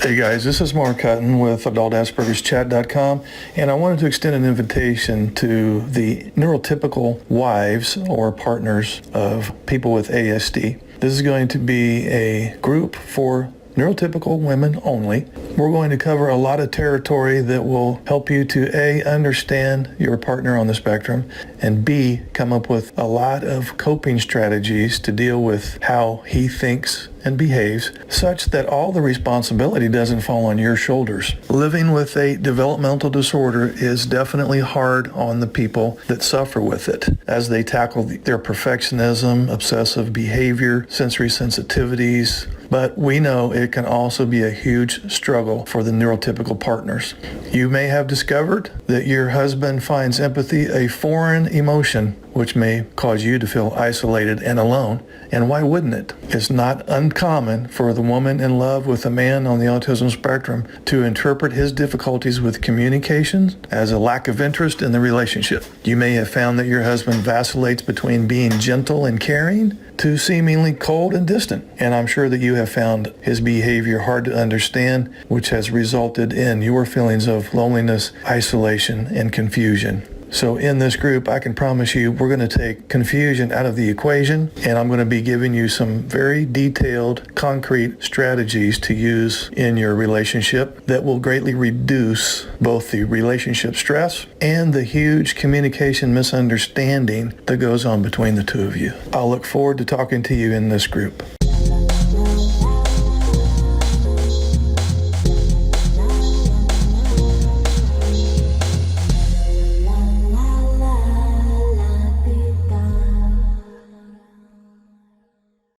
Hey guys, this is Mark Hutten with AdultAsperger'sChat.com, and I wanted to extend an invitation to the neurotypical wives or partners of people with ASD. This is going to be a group for neurotypical women only. We're going to cover a lot of territory that will help you to A, understand your partner on the spectrum, and B, come up with a lot of coping strategies to deal with how he thinks and behaves, such that all the responsibility doesn't fall on your shoulders. Living with a developmental disorder is definitely hard on the people that suffer with it as they tackle their perfectionism, obsessive behavior, sensory sensitivities, but we know it can also be a huge struggle for the neurotypical partners. You may have discovered that your husband finds empathy a foreign emotion, which may cause you to feel isolated and alone. And why wouldn't it? It's not uncommon for the woman in love with a man on the autism spectrum to interpret his difficulties with communication as a lack of interest in the relationship. You may have found that your husband vacillates between being gentle and caring to seemingly cold and distant. And I'm sure that you have found his behavior hard to understand, which has resulted in your feelings of loneliness, isolation, and confusion. So in this group, I can promise you we're going to take confusion out of the equation, and I'm going to be giving you some very detailed, concrete strategies to use in your relationship that will greatly reduce both the relationship stress and the huge communication misunderstanding that goes on between the two of you. I'll look forward to talking to you in this group.